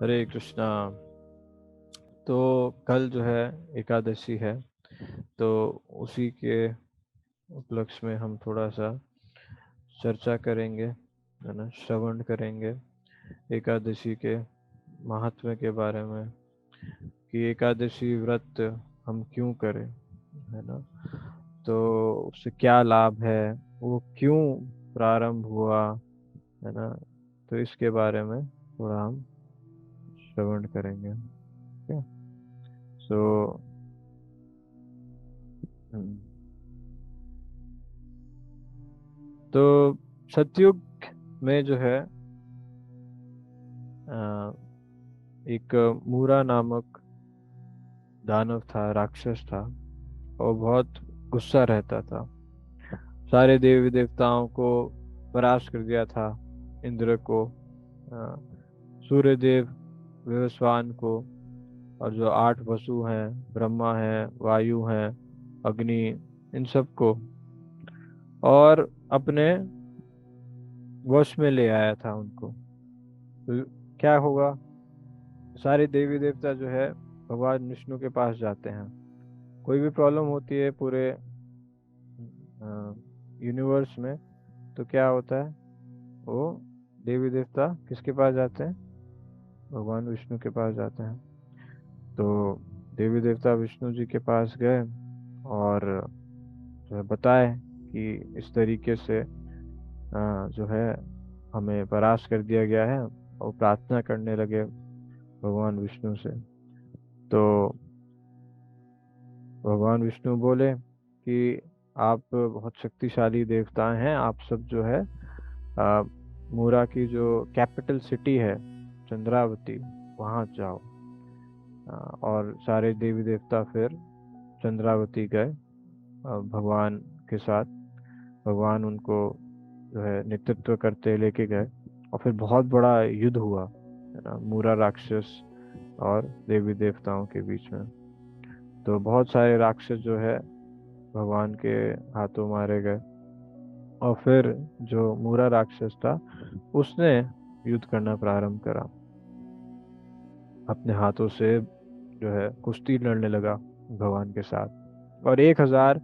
हरे कृष्णा। तो कल जो है एकादशी है, तो उसी के उपलक्ष्य में हम थोड़ा सा चर्चा करेंगे, है ना, श्रवण करेंगे एकादशी के महात्म्य के बारे में कि एकादशी व्रत हम क्यों करें, है ना। तो उससे क्या लाभ है, वो क्यों प्रारंभ हुआ, है ना। तो इसके बारे में थोड़ा हम श्रवण करेंगे। ठीक है। सो तो सतयुग में जो है अ, एक मूरा नामक दानव था, राक्षस था। और बहुत गुस्सा रहता था। सारे देवी देवताओं को परास्त कर दिया था। इंद्र को, अ, सूर्य देव, विवस्वान को, और जो 8 वसु हैं, ब्रह्मा है, वायु हैं, अग्नि, इन सबको, और अपने वश में ले आया था उनको। तो क्या होगा, सारे देवी देवता जो है भगवान विष्णु के पास जाते हैं। कोई भी प्रॉब्लम होती है पूरे यूनिवर्स में, तो क्या होता है, वो देवी देवता किसके पास जाते हैं, भगवान विष्णु के पास जाते हैं। तो देवी देवता विष्णु जी के पास गए और जो है बताए कि इस तरीके से जो है हमें परास्त कर दिया गया है, और प्रार्थना करने लगे भगवान विष्णु से। तो भगवान विष्णु बोले कि आप बहुत शक्तिशाली देवता हैं, आप सब जो है आ, मूरा की जो कैपिटल सिटी है, चंद्रावती, वहां जाओ। और सारे देवी देवता फिर चंद्रावती गए भगवान के साथ। भगवान उनको जो है नेतृत्व करते लेके गए, और फिर बहुत बड़ा युद्ध हुआ, है ना, मूरा राक्षस और देवी देवताओं के बीच में। तो बहुत सारे राक्षस जो है भगवान के हाथों मारे गए। और फिर जो मूरा राक्षस था, उसने युद्ध करना प्रारंभ करा, अपने हाथों से जो है कुश्ती लड़ने लगा भगवान के साथ। और 1000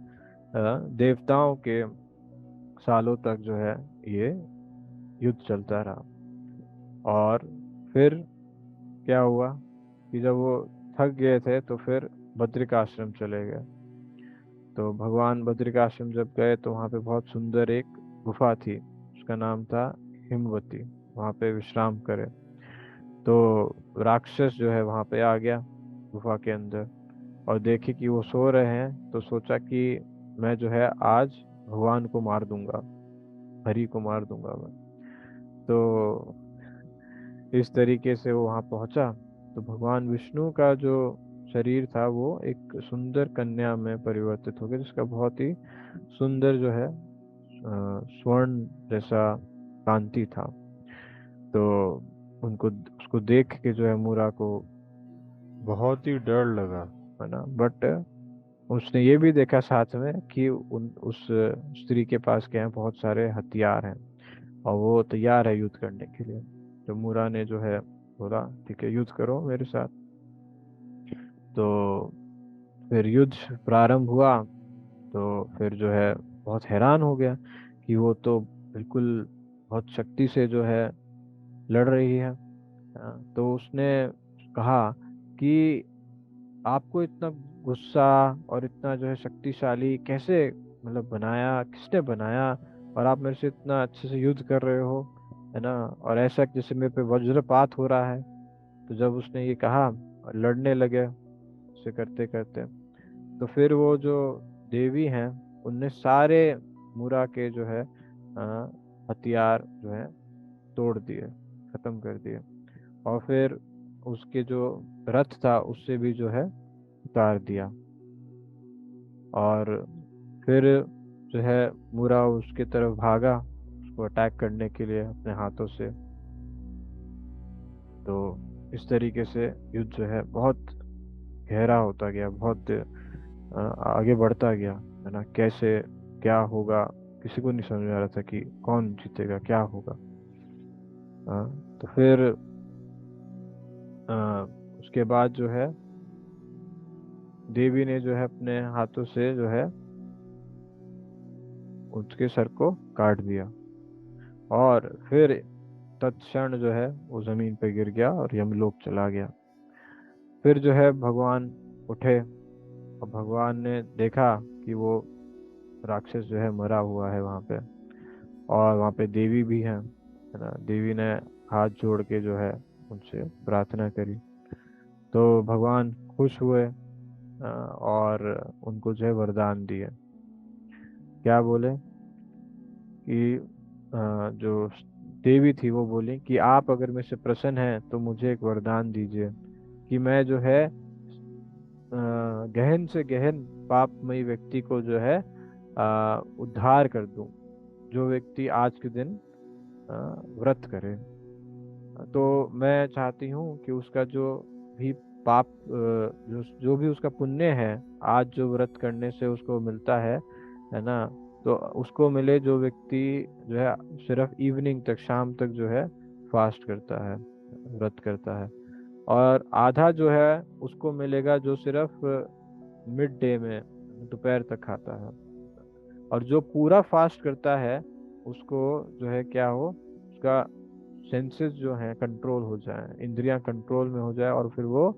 देवताओं के सालों तक जो है ये युद्ध चलता रहा। और फिर क्या हुआ कि जब वो थक गए थे, तो फिर बद्रिकाश्रम चले गए। तो भगवान बद्रिकाश्रम जब गए, तो वहाँ पे बहुत सुंदर एक गुफा थी, उसका नाम था हिमवती। वहाँ पे विश्राम करे। तो राक्षस जो है वहाँ पे आ गया गुफा के अंदर, और देखे कि वो सो रहे हैं, तो सोचा कि मैं जो है आज भगवान को मार दूंगा, हरि को मार दूंगा मैं। तो इस तरीके से वो वहाँ पहुंचा। तो भगवान विष्णु का जो शरीर था वो एक सुंदर कन्या में परिवर्तित हो गया, जिसका बहुत ही सुंदर जो है स्वर्ण जैसा कांति था। तो उनको उसको देख के जो है मूरा को बहुत ही डर लगा, है ना। बट उसने ये भी देखा साथ में कि उस स्त्री के पास क्या है, बहुत सारे हथियार हैं, और वो तैयार है युद्ध करने के लिए। तो मूरा ने जो है बोला, ठीक है, युद्ध करो मेरे साथ। तो फिर युद्ध प्रारंभ हुआ। तो फिर जो है बहुत हैरान हो गया कि वो तो बिल्कुल बहुत शक्ति से जो है लड़ रही है। तो उसने कहा कि आपको इतना गुस्सा और इतना जो है शक्तिशाली कैसे, मतलब बनाया, किसने बनाया, और आप मेरे से इतना अच्छे से युद्ध कर रहे हो, है ना, और ऐसा जैसे मेरे पे वज्रपात हो रहा है। तो जब उसने ये कहा, और लड़ने लगे उससे करते करते, तो फिर वो जो देवी हैं, उनने सारे मुरा के जो है हथियार जो है तोड़ दिए, खत्म कर दिए। और फिर उसके जो रथ था उससे भी जो है उतार दिया। और फिर जो है मुरा उसके तरफ भागा, उसको अटैक करने के लिए अपने हाथों से। तो इस तरीके से युद्ध जो है बहुत गहरा होता गया, बहुत आगे बढ़ता गया, है ना। कैसे क्या होगा, किसी को नहीं समझ में आ रहा था कि कौन जीतेगा, क्या होगा। हाँ, तो फिर उसके बाद जो है देवी ने जो है अपने हाथों से जो है उसके सर को काट दिया, और फिर तत्क्षण जो है वो जमीन पे गिर गया और यमलोक चला गया। फिर जो है भगवान उठे, और भगवान ने देखा कि वो राक्षस जो है मरा हुआ है वहाँ पे, और वहाँ पे देवी भी है ना। देवी ने हाथ जोड़ के जो है उनसे प्रार्थना करी। तो भगवान खुश हुए, और उनको जो है वरदान दिए। क्या बोले कि जो देवी थी वो बोली कि आप अगर मुझसे प्रसन्न हैं तो मुझे एक वरदान दीजिए कि मैं जो है गहन से गहन पापमयी व्यक्ति को जो है उद्धार कर दूं, जो व्यक्ति आज के दिन अ, व्रत करे। तो मैं चाहती हूँ कि उसका जो भी पाप जो जो भी उसका पुण्य है, आज जो व्रत करने से उसको मिलता है ना, तो उसको मिले, जो व्यक्ति जो है सिर्फ इवनिंग तक, शाम तक जो है फास्ट करता है, व्रत करता है। और आधा जो है उसको मिलेगा जो सिर्फ मिड डे में, दोपहर तक खाता है। और जो पूरा फास्ट करता है उसको जो है क्या हो, उसका सेंसेस जो है कंट्रोल हो जाए, इंद्रियां कंट्रोल में हो जाए, और फिर वो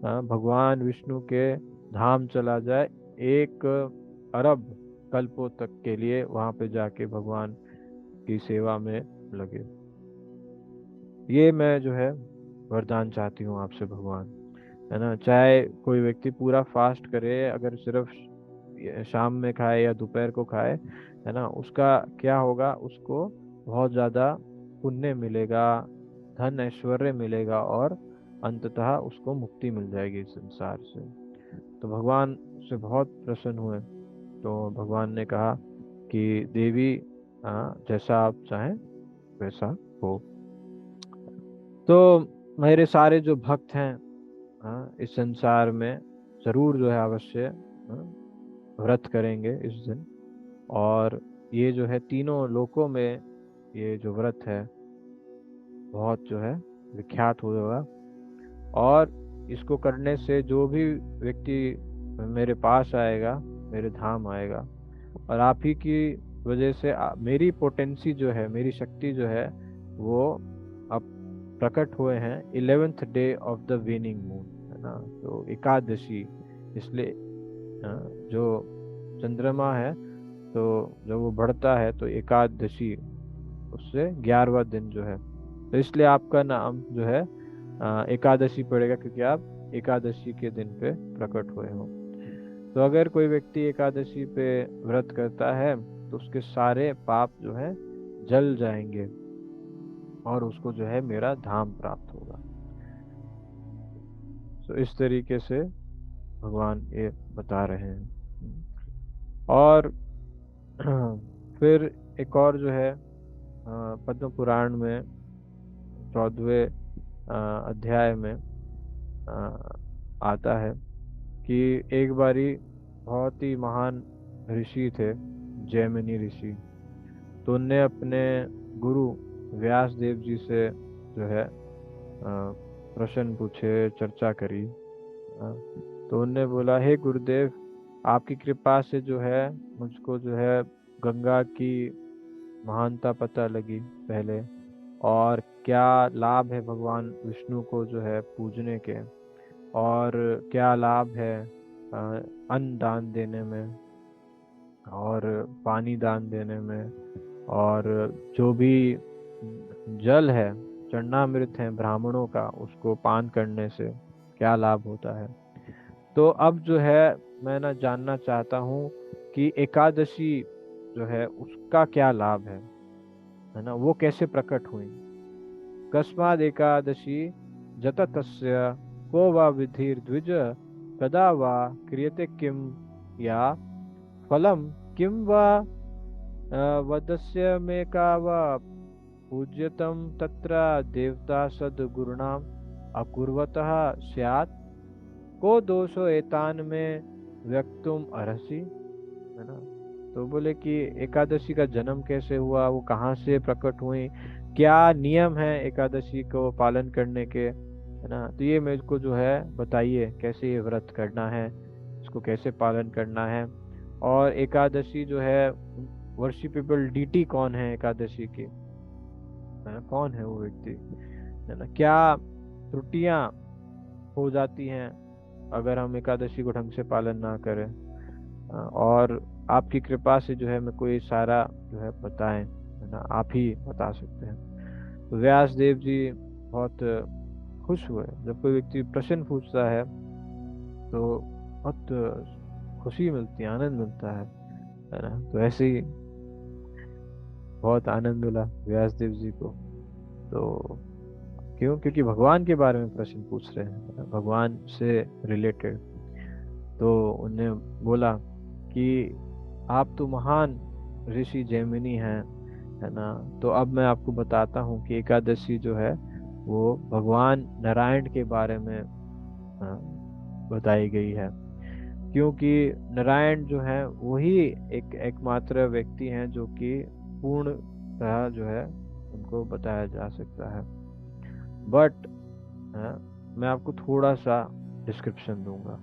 भगवान विष्णु के धाम चला जाए, 1 अरब कल्पों तक के लिए वहां पे जाके भगवान की सेवा में लगे। ये मैं जो है वरदान चाहती हूँ आपसे भगवान, है ना। चाहे कोई व्यक्ति पूरा फास्ट करे, अगर सिर्फ शाम में खाए या दोपहर को खाए, है ना, उसका क्या होगा, उसको बहुत ज्यादा पुण्य मिलेगा, धन ऐश्वर्य मिलेगा, और अंततः उसको मुक्ति मिल जाएगी इस संसार से। तो भगवान से बहुत प्रसन्न हुए। तो भगवान ने कहा कि देवी, जैसा आप चाहें वैसा हो। तो मेरे सारे जो भक्त हैं, इस संसार में जरूर जो है अवश्य व्रत करेंगे इस दिन। और ये जो है तीनों लोकों में ये जो व्रत है बहुत जो है विख्यात होगा। और इसको करने से जो भी व्यक्ति मेरे पास आएगा, मेरे धाम आएगा। और आप ही की वजह से मेरी पोटेंसी जो है, मेरी शक्ति जो है, वो अब प्रकट हुए हैं 11th day of the winning moon, है ना। तो एकादशी, इसलिए जो चंद्रमा है, तो जब वो बढ़ता है तो एकादशी, उससे 11वां दिन जो है, तो इसलिए आपका नाम जो है एकादशी पड़ेगा, क्योंकि आप एकादशी के दिन पे प्रकट हुए हो। तो अगर कोई व्यक्ति एकादशी पे व्रत करता है तो उसके सारे पाप जो है जल जाएंगे, और उसको जो है मेरा धाम प्राप्त होगा। तो इस तरीके से भगवान ये बता रहे हैं। और फिर एक और जो है पद्म पुराण में 14वें अध्याय में आता है कि एक बारी बहुत ही महान ऋषि थे, जैमिनी ऋषि। तो उनने अपने गुरु व्यास देव जी से जो है प्रश्न पूछे, चर्चा करी। तो उनने बोला, हे गुरुदेव, आपकी कृपा से जो है मुझको जो है गंगा की महानता पता लगी पहले, और क्या लाभ है भगवान विष्णु को जो है पूजने के, और क्या लाभ है अन्न दान देने में, और पानी दान देने में, और जो भी जल है, चरणामृत है ब्राह्मणों का, उसको पान करने से क्या लाभ होता है। तो अब जो है मैं ना जानना चाहता हूँ कि एकादशी जो है उसका क्या लाभ है ना, वो कैसे प्रकट हुई। कस्माद एकादशी जततस्य को वा विधिर द्विज, कदा वा क्रियते किम, या फलम किम वा वदस्य में का वा पूज्यतम तत्र देवता सद्गुरुणाम अकुर्वतः स्यात्, को दोषो एतान में व्यक्तुम अर्हसि, है ना। तो बोले कि एकादशी का जन्म कैसे हुआ, वो कहाँ से प्रकट हुई, क्या नियम है एकादशी को पालन करने के, है ना। तो ये मेरे को जो है बताइए कैसे ये व्रत करना है, इसको कैसे पालन करना है। और एकादशी जो है, वर्शिपेबल डीटी कौन है एकादशी की, है ना, कौन है वो व्यक्ति, है ना, क्या त्रुटियां हो जाती हैं अगर हम एकादशी को ढंग से पालन ना करें। और आपकी कृपा से जो है मेरे को ये सारा जो है बताएं, है ना, आप ही बता सकते हैं। तो व्यास देव जी बहुत खुश हुए। जब कोई व्यक्ति प्रश्न पूछता है तो बहुत खुशी मिलती है, आनंद मिलता है ना। तो ऐसे ही बहुत आनंद मिला व्यास देव जी को। तो क्यों? क्योंकि भगवान के बारे में प्रश्न पूछ रहे हैं, है ना, भगवान से रिलेटेड। तो उन्हें बोला कि आप तो महान ऋषि जैमिनी हैं, है ना। तो अब मैं आपको बताता हूँ कि एकादशी जो है वो भगवान नारायण के बारे में बताई गई है। क्योंकि नारायण जो है वही एक एकमात्र व्यक्ति हैं जो कि पूर्णतः जो है उनको बताया जा सकता है। बट मैं आपको थोड़ा सा डिस्क्रिप्शन दूंगा,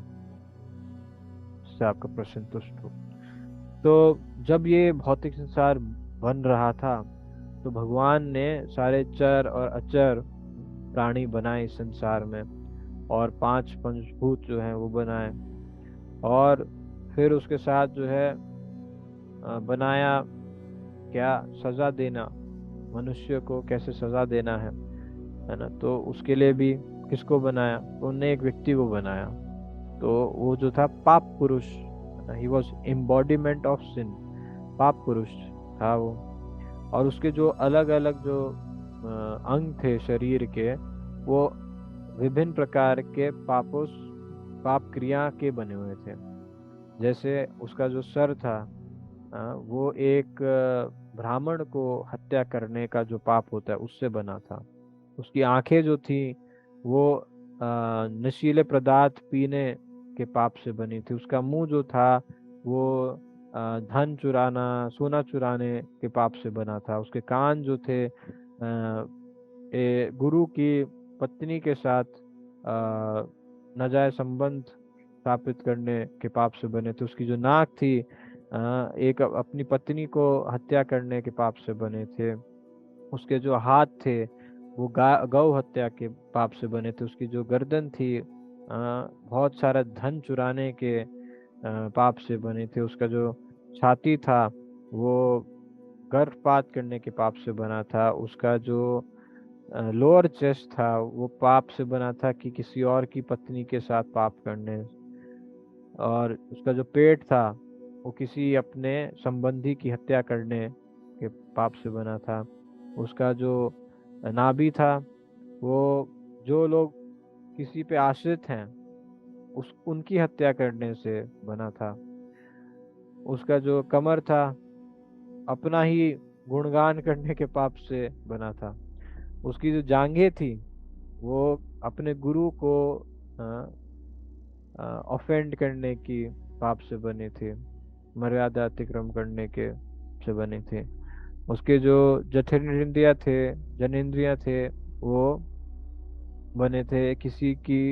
जिससे आपका प्रश्न तुष्ट हो। तो जब ये भौतिक संसार बन रहा था तो भगवान ने सारे चर और अचर प्राणी बनाए इस संसार में, और 5 पंचभूत जो हैं वो बनाए। और फिर उसके साथ जो है बनाया क्या, सजा देना, मनुष्य को कैसे सजा देना है ना। तो उसके लिए भी किसको बनाया, तो उनने एक व्यक्ति को बनाया। तो वो जो था Paap Purush, he was embodiment of sin, Paap Purush था वो। और उसके जो अलग अलग जो अंग थे शरीर के, वो विभिन्न प्रकार के पाप क्रिया के बने हुए थे। जैसे उसका जो सर था, वो एक ब्राह्मण को हत्या करने का जो पाप होता है उससे बना था। उसकी आंखें जो थी वो नशीले पदार्थ पीने के पाप से बनी थी। उसका मुंह जो था वो धन चुराना, सोना चुराने के पाप से बना था। उसके कान जो थे गुरु की पत्नी के साथ नाजायज संबंध स्थापित करने के पाप से बने थे। उसकी जो नाक थी एक अपनी पत्नी को हत्या करने के पाप से बने थे। उसके जो हाथ थे वो गौ हत्या के पाप से बने थे। उसकी जो गर्दन थी बहुत सारा धन चुराने के पाप से बने थे। उसका जो छाती था वो गर्भपात करने के पाप से बना था। उसका जो लोअर चेस्ट था वो पाप से बना था कि किसी और की पत्नी के साथ पाप करने। और उसका जो पेट था वो किसी अपने संबंधी की हत्या करने के पाप से बना था। उसका जो नाभि था वो जो लोग किसी पे आश्रित हैं उस उनकी हत्या करने से बना था। उसका जो कमर था अपना ही गुणगान करने के पाप से बना था। उसकी जो जांघें थी वो अपने गुरु को ऑफेंड करने की पाप से बने थे, मर्यादा अतिक्रम करने के से बने थे। उसके जो जनेंद्रिया थे वो बने थे किसी की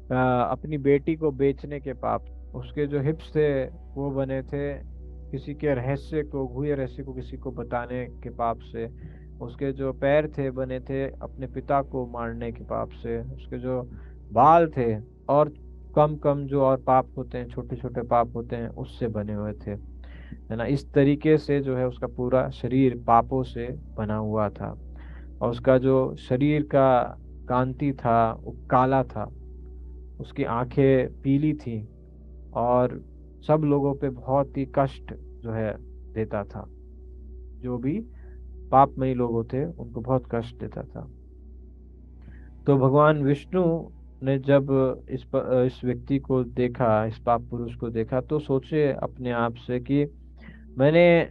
अपनी बेटी को बेचने के पाप। उसके जो हिप्स थे वो बने थे किसी के रहस्य को, गुह्य रहस्य को किसी को बताने के पाप से। उसके जो पैर थे बने थे अपने पिता को मारने के पाप से। उसके जो बाल थे और कम कम जो और पाप होते हैं, छोटे छोटे पाप होते हैं, उससे बने हुए थे, है ना। इस तरीके से जो है उसका पूरा शरीर पापों से बना हुआ था। और उसका जो शरीर का कांति था वो काला था। उसकी आंखें पीली थी और सब लोगों पे बहुत ही कष्ट जो है देता था। जो भी पापमयी लोग थे उनको बहुत कष्ट देता था। तो भगवान विष्णु ने जब इस व्यक्ति को देखा, इस पाप पुरुष को देखा, तो सोचे अपने आप से कि मैंने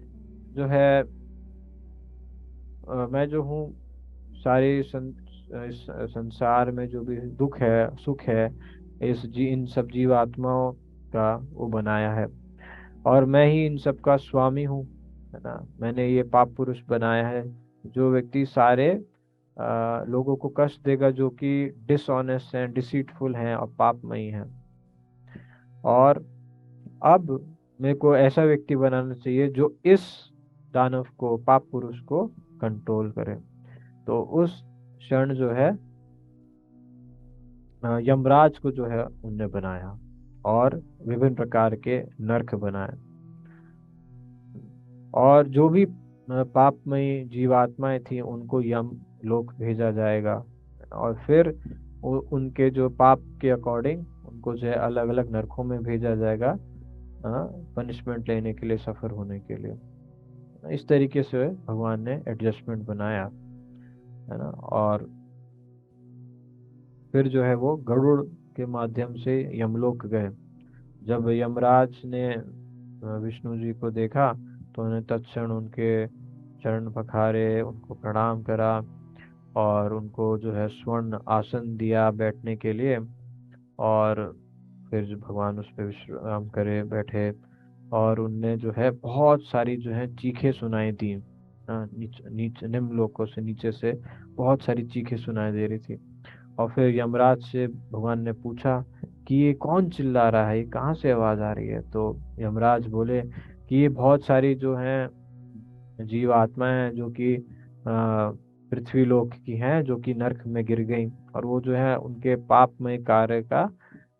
जो है मैं जो हूँ सारे इस संसार में जो भी दुख है सुख है इन सब जीवात्माओं का वो बनाया है, और मैं ही इन सब का स्वामी हूँ, है ना। मैंने ये पाप पुरुष बनाया है जो व्यक्ति सारे लोगों को कष्ट देगा जो कि डिसऑनेस्ट हैं, डिसीटफुल हैं और पापमयी हैं। और अब मेरे को ऐसा व्यक्ति बनाना चाहिए जो इस दानव को, पाप पुरुष को कंट्रोल करे। तो उस क्षण जो है यमराज को जो है उनने बनाया और विभिन्न प्रकार के नरक बनाए। और जो भी पापमयी जीवात्माएं थी उनको यम लोक भेजा जाएगा। और फिर उनके जो पाप के अकॉर्डिंग उनको जो है अलग अलग नरकों में भेजा जाएगा, पनिशमेंट लेने के लिए, सफर होने के लिए। इस तरीके से भगवान ने एडजस्टमेंट बनाया, है ना। और फिर जो है वो गरुड़ के माध्यम से यमलोक गए। जब यमराज ने विष्णु जी को देखा तो उन्हें तत्क्षण उनके चरण पखारे, उनको प्रणाम करा और उनको जो है स्वर्ण आसन दिया बैठने के लिए। और फिर जो भगवान उस पर विश्राम करे बैठे, और उनने जो है बहुत सारी जो है चीखें सुनाई दी। निम्न लोकों से, नीचे से बहुत सारी चीखें सुनाई दे रही थी। और फिर यमराज से भगवान ने पूछा कि ये कौन चिल्ला रहा है, ये कहाँ से आवाज आ रही है। तो यमराज बोले कि ये बहुत सारी जो हैं जीव आत्माएं हैं जो कि पृथ्वी लोक की हैं, जो कि नरक में गिर गई, और वो जो है उनके पापमय कार्य का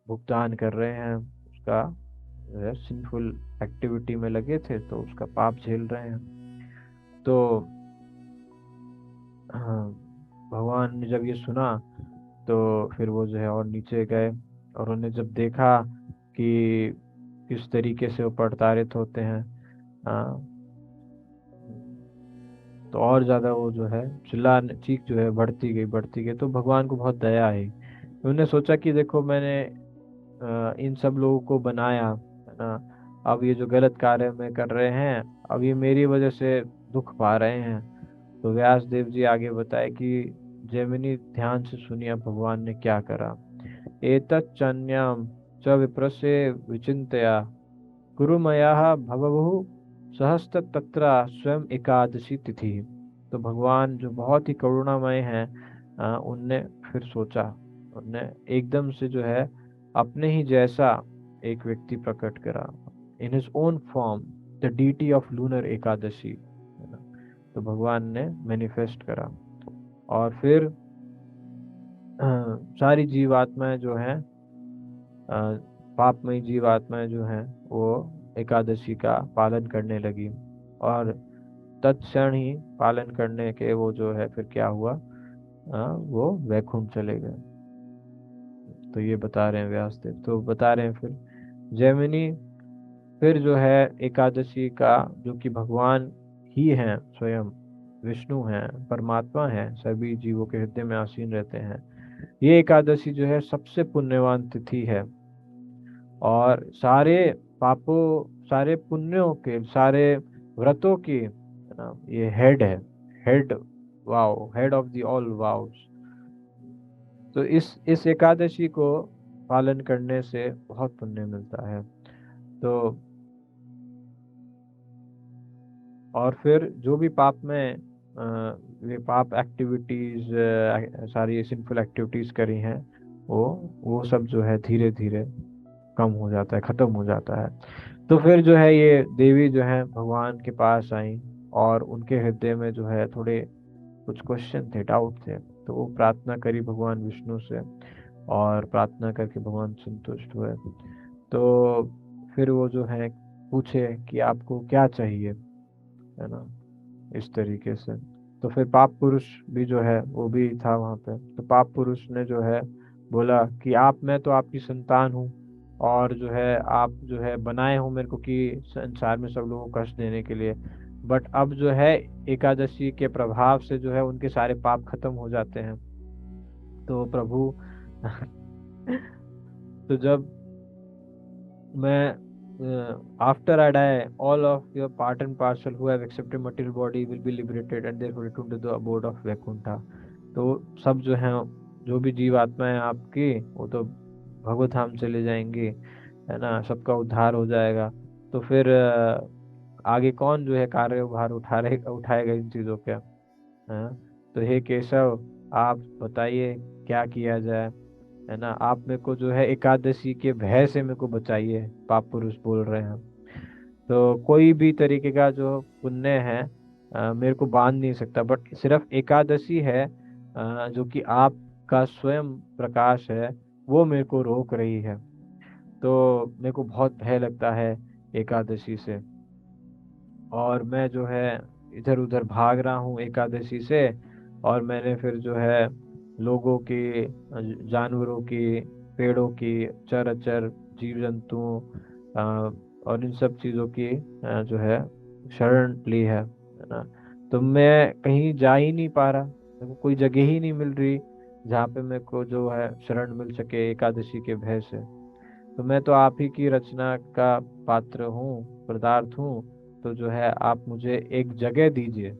भुगतान कर रहे हैं। उसका सिंफुल एक्टिविटी में लगे थे तो उसका पाप झेल रहे हैं। तो हाँ, भगवान ने जब ये सुना तो फिर वो जो है और नीचे गए, और उन्हें जब देखा कि किस तरीके से वो प्रताड़ित होते हैं, हाँ, तो और ज्यादा वो जो है चीख जो है बढ़ती गई, बढ़ती गई। तो भगवान को बहुत दया आई। उन्होंने सोचा कि देखो मैंने इन सब लोगों को बनाया, है ना। अब ये जो गलत कार्य में कर रहे हैं, अब ये मेरी वजह से दुख पा रहे हैं। तो व्यास देव जी आगे बताए कि जैमिनी ध्यान से सुनिए अब भगवान ने क्या करा। एतच्चन्याम च विप्रसे विचिन्तया कुरुमयाः भवभुः सहस्त्र तत्र स्वयं एकादशी तिथि। तो भगवान जो बहुत ही करुणामय हैं, उनने फिर सोचा, उनने एकदम से जो है अपने ही जैसा एक व्यक्ति प्रकट करा, in his own form, the deity of lunar Ekadashi, है ना। तो भगवान ने मैनिफेस्ट करा। और फिर सारी जीवात्माएं जो हैं, पापमयी जीवात्माएं जो हैं, वो एकादशी का पालन करने लगी। और तत्क्षण ही पालन करने के वो जो है फिर क्या हुआ, वो वैकुंठ चले गए। तो ये बता रहे हैं व्यासदेव। तो बता रहे हैं फिर जैमिनी, फिर जो है एकादशी का, जो कि भगवान ही हैं, स्वयं विष्णु हैं, परमात्मा हैं, सभी जीवों के हृदय में आसीन रहते हैं। ये एकादशी जो है सबसे पुण्यवान तिथि है, और सारे पापों, सारे पुण्यों के, सारे व्रतों की, है ना, ये हेड है, head vow, head of the all vows. तो इस एकादशी को पालन करने से बहुत पुण्य मिलता है। तो और फिर जो भी पाप में वे पाप एक्टिविटीज, सारी सिंफुल एक्टिविटीज करी हैं, वो सब जो है धीरे धीरे कम हो जाता है, खत्म हो जाता है। तो फिर जो है ये देवी जो है भगवान के पास आई, और उनके हृदय में जो है थोड़े कुछ क्वेश्चन थे, डाउट थे। तो वो प्रार्थना करी भगवान विष्णु से, और प्रार्थना करके भगवान संतुष्ट हुए। तो फिर वो जो है पूछे कि आपको क्या चाहिए, है ना, इस तरीके से। तो फिर पाप पुरुष भी जो है वो भी था वहां पे। तो पाप पुरुष ने जो है बोला कि मैं तो आपकी संतान हूँ, और जो है आप जो है बनाए हो मेरे को कि संसार में सब लोगों को कष्ट देने के लिए। बट अब जो है एकादशी के प्रभाव से जो है उनके सारे पाप खत्म हो जाते हैं। तो प्रभु तो जब मैं after I die, all of your part and parcel who have accepted material body will be liberated and therefore returned to the abode of Vaikuntha। तो सब जो हैं, जो भी जीव आत्माएं आपकी, वो तो भगवत धाम चले जाएंगे, है ना, सबका उद्धार हो जाएगा। तो फिर आगे कौन जो है कार्यभार उठाएगा इन चीजों का, हाँ? तो हे केशव, आप बताइए क्या किया जाए, है ना। आप मेरे को जो है एकादशी के भय से मेरे को बचाइए, पाप पुरुष बोल रहे हैं। तो कोई भी तरीके का जो पुण्य है मेरे को बांध नहीं सकता, बट सिर्फ एकादशी है जो कि आपका स्वयं प्रकाश है, वो मेरे को रोक रही है। तो मेरे को बहुत भय लगता है एकादशी से, और मैं जो है इधर उधर भाग रहा हूँ एकादशी से। और मैंने फिर जो है लोगों की, जानवरों की, पेड़ों की, चर अचर जीव जंतुओं और इन सब चीज़ों की जो है शरण ली है ना। तो मैं कहीं जा ही नहीं पा रहा, मेरे को कोई जगह ही नहीं मिल रही जहाँ पे मेरे को जो है शरण मिल सके एकादशी के भय से। तो मैं तो आप ही की रचना का पात्र हूँ, पदार्थ हूँ। तो जो है आप मुझे एक जगह दीजिए,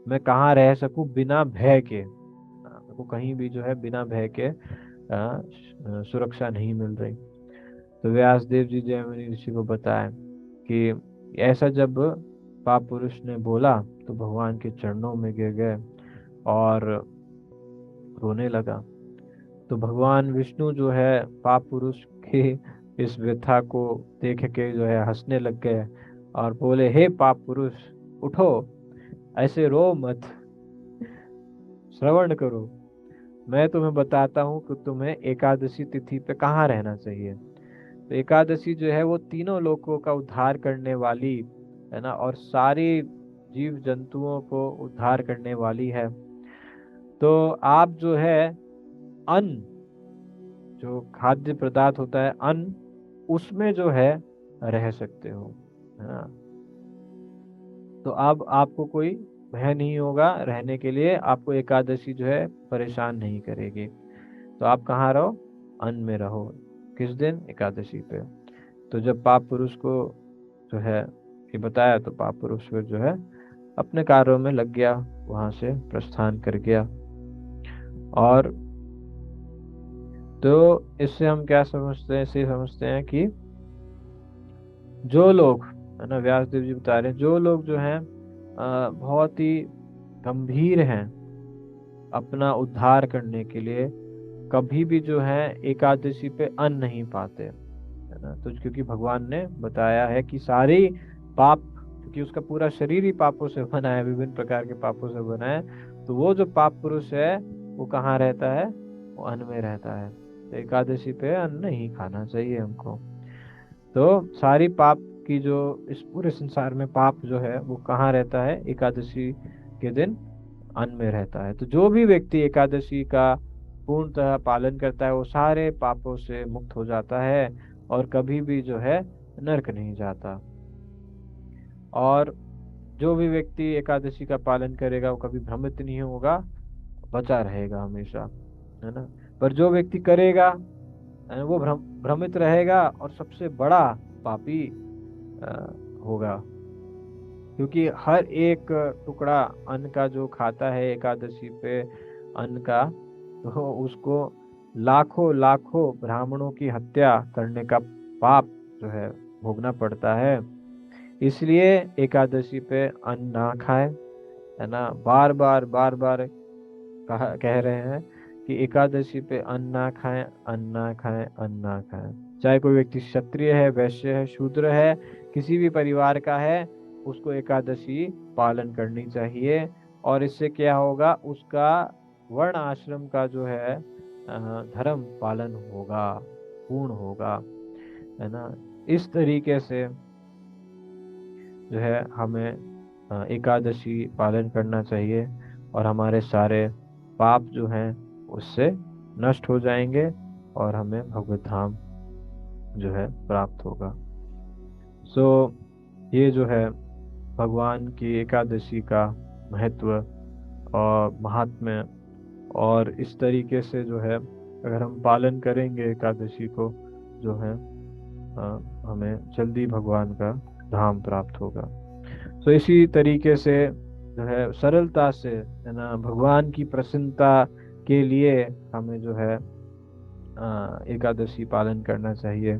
मैं कहाँ रह सकूं बिना भय के। मेरे को कहीं भी जो है बिना भय के सुरक्षा नहीं मिल रही। तो व्यास देव जी जयमुनि ऋषि को बताया कि ऐसा जब पाप पुरुष ने बोला तो भगवान के चरणों में गिर गए और रोने लगा। तो भगवान विष्णु जो है पाप पुरुष की इस व्यथा को देख के जो है हंसने लग गए और बोले, हे पाप पुरुष, उठो, ऐसे रो मत, श्रवण करो। मैं तुम्हें बताता हूँ कि तुम्हें एकादशी तिथि पे कहाँ रहना चाहिए। तो एकादशी जो है वो तीनों लोकों का उद्धार करने वाली है ना, और सारी जीव जंतुओं को उद्धार करने वाली है। तो आप जो है अन्न, जो खाद्य पदार्थ होता है अन्न, उसमें जो है रह सकते हो, है ना। तो अब आपको कोई भय नहीं होगा रहने के लिए, आपको एकादशी जो है परेशान नहीं करेगी। तो आप कहाँ रहो, अन्न में रहो। किस दिन, एकादशी पे। तो जब पाप पुरुष को जो है ये बताया तो पाप पुरुष फिर जो है अपने कार्यों में लग गया, वहां से प्रस्थान कर गया। और तो इससे हम क्या समझते हैं, इसे समझते हैं कि जो लोग, है ना, व्यास देव जी बता रहे हैं, जो लोग जो हैं बहुत ही गंभीर हैं अपना उद्धार करने के लिए, कभी भी जो है एकादशी पे अन्न नहीं पाते, है ना। तो क्योंकि भगवान ने बताया है कि सारी पाप, क्योंकि उसका पूरा शरीर ही पापों से बना है, विभिन्न प्रकार के पापों से बना है। तो वो जो पाप पुरुष है वो कहाँ रहता है, वो अन्न में रहता है। तो एकादशी पे अन्न नहीं खाना चाहिए हमको। तो सारी पाप की जो, इस पूरे संसार में पाप जो है वो कहाँ रहता है, एकादशी के दिन अन्न में रहता है। तो जो भी व्यक्ति एकादशी का पूर्णतः पालन करता है वो सारे पापों से मुक्त हो जाता है और कभी भी जो है नरक नहीं जाता। और जो भी व्यक्ति एकादशी का पालन करेगा वो कभी भ्रमित नहीं होगा, बचा रहेगा हमेशा, है ना। पर जो व्यक्ति करेगा वो भ्रमित रहेगा और सबसे बड़ा पापी अ, होगा। क्योंकि हर एक टुकड़ा अन्न का जो खाता है एकादशी पे अन्न का, तो उसको लाखों लाखों ब्राह्मणों की हत्या करने का पाप जो है भोगना पड़ता है। इसलिए एकादशी पे अन्न ना खाए, है ना। बार बार कह रहे हैं कि एकादशी पे अन्न ना खाएं, अन्न ना खाएं, अन्न ना खाएं। चाहे कोई व्यक्ति क्षत्रिय है, वैश्य है, शूद्र है, किसी भी परिवार का है, उसको एकादशी पालन करनी चाहिए। और इससे क्या होगा, उसका वर्ण आश्रम का जो है धर्म पालन होगा, पूर्ण होगा, है ना। इस तरीके से जो है हमें एकादशी पालन करना चाहिए और हमारे सारे पाप जो हैं उससे नष्ट हो जाएंगे और हमें भगवत धाम जो है प्राप्त होगा। सो ये जो है भगवान की एकादशी का महत्व और महात्म्य, और इस तरीके से जो है अगर हम पालन करेंगे एकादशी को, जो है हमें जल्दी भगवान का धाम प्राप्त होगा। तो इसी तरीके से जो है सरलता से, है ना, भगवान की प्रसन्नता के लिए हमें जो है एकादशी पालन करना चाहिए।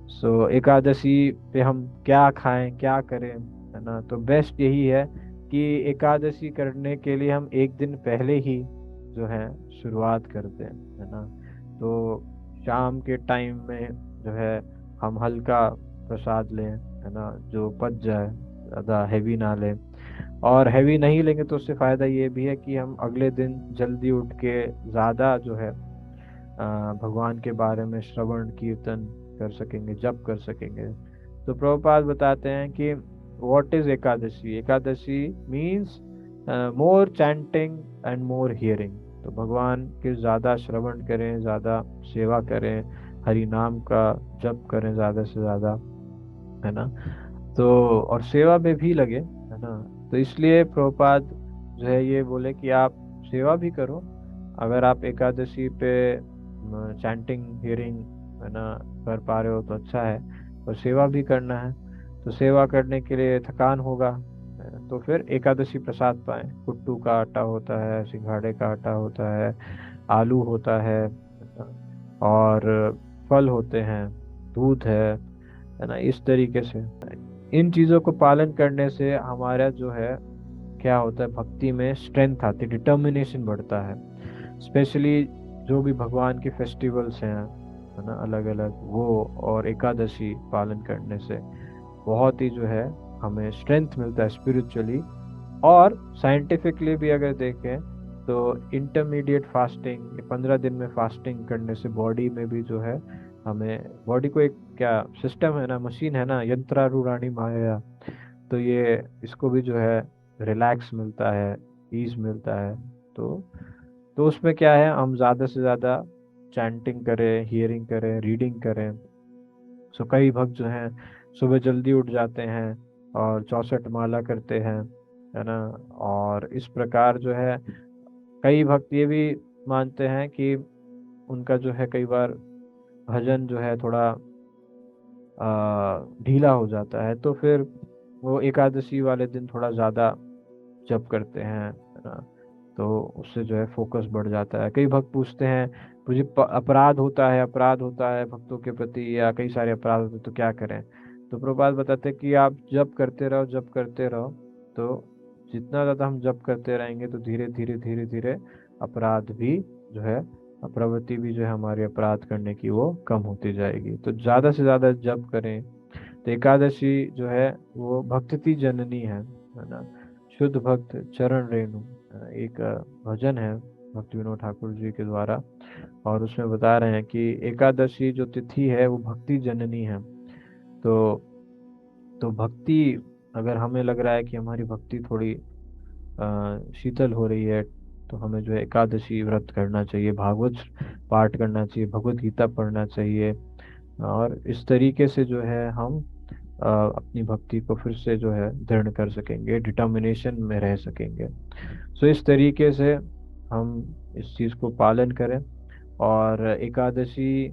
सो एकादशी पे हम क्या खाएं, क्या करें, है ना। तो बेस्ट यही है कि एकादशी करने के लिए हम एक दिन पहले ही जो है शुरुआत करते हैं, है ना। तो शाम के टाइम में जो है हम हल्का प्रसाद लें, है ना, जो पच जाए, ज़्यादा हैवी ना लें। और हैवी नहीं लेंगे तो उससे फ़ायदा ये भी है कि हम अगले दिन जल्दी उठ के ज़्यादा जो है भगवान के बारे में श्रवण कीर्तन कर सकेंगे, जप कर सकेंगे। तो प्रभुपाद बताते हैं कि what is Ekadashi. Ekadashi means more chanting and more hearing. तो भगवान के ज़्यादा श्रवण करें, ज़्यादा सेवा करें, हरि नाम का जप करें ज़्यादा से ज़्यादा, है ना। तो और सेवा में भी लगे, है ना। तो इसलिए प्रभुपाद जो है ये बोले कि आप सेवा भी करो। अगर आप एकादशी पे चैंटिंग हियरिंग, है ना, कर पा रहे हो तो अच्छा है, और सेवा भी करना है। तो सेवा करने के लिए थकान होगा, तो फिर एकादशी प्रसाद पाएं। कुट्टू का आटा होता है, सिंघाड़े का आटा होता है, आलू होता है ना, और फल होते हैं, दूध है ना। इस तरीके से इन चीज़ों को पालन करने से हमारा जो है क्या होता है, भक्ति में स्ट्रेंथ आती है, डिटर्मिनेशन बढ़ता है। स्पेशली जो भी भगवान के फेस्टिवल्स हैं, है ना, अलग अलग, वो और एकादशी पालन करने से बहुत ही जो है हमें स्ट्रेंथ मिलता है स्पिरिचुअली। और साइंटिफिकली भी अगर देखें तो इंटरमीडिएट फास्टिंग, 15 दिन में फास्टिंग करने से बॉडी में भी जो है हमें, बॉडी को एक क्या सिस्टम है ना, मशीन है ना, यंत्रारूढ़ाणी माया, तो ये इसको भी जो है रिलैक्स मिलता है, ईज मिलता है। तो तो उसमें क्या है, हम ज़्यादा से ज़्यादा चैंटिंग करें, हियरिंग करें, रीडिंग करें। सो कई भक्त जो हैं सुबह जल्दी उठ जाते हैं और 64 माला करते हैं, है ना। और इस प्रकार जो है कई भक्त ये भी मानते हैं कि उनका जो है कई बार भजन जो है थोड़ा ढीला हो जाता है, तो फिर वो एकादशी वाले दिन थोड़ा ज़्यादा जप करते हैं, है ना। तो उससे जो है फोकस बढ़ जाता है। कई भक्त पूछते हैं मुझे अपराध होता है, अपराध होता है भक्तों के प्रति, या कई सारे अपराध होते हैं, तो क्या करें। तो प्रभुपाद बताते हैं कि आप जप करते रहो, जप करते रहो। तो जितना ज़्यादा हम जप करते रहेंगे तो धीरे धीरे धीरे धीरे अपराध भी जो है, प्रवृत्ति भी जो है हमारे अपराध करने की वो कम होती जाएगी। तो ज़्यादा से ज़्यादा जप करें। तो एकादशी जो है वो भक्ति जननी है ना। शुद्ध भक्त चरण रेणु, एक भजन है भक्ति विनोद ठाकुर जी के द्वारा, और उसमें बता रहे हैं कि एकादशी जो तिथि है वो भक्ति जननी है। तो तो भक्ति, अगर हमें लग रहा है कि हमारी भक्ति थोड़ी शीतल हो रही है, तो हमें जो है एकादशी व्रत करना चाहिए, भागवत पाठ करना चाहिए, भगवत गीता पढ़ना चाहिए। और इस तरीके से जो है हम अपनी भक्ति को फिर से जो है दृढ़ कर सकेंगे, डिटर्मिनेशन में रह सकेंगे। सो इस तरीके से हम इस चीज़ को पालन करें। और एकादशी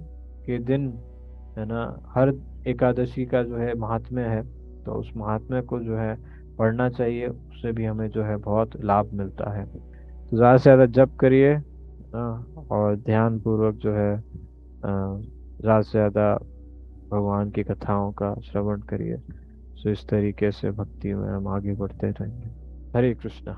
के दिन, है ना, हर एकादशी का जो है महात्म्य है, तो उस महात्म्य को जो है पढ़ना चाहिए, उससे भी हमें जो है बहुत लाभ मिलता है। तो ज़्यादा से ज़्यादा जप करिए, और ध्यान पूर्वक जो है ज़्यादा से ज़्यादा भगवान की कथाओं का श्रवण करिए। सो इस तरीके से भक्ति में हम आगे बढ़ते रहेंगे। हरे कृष्णा।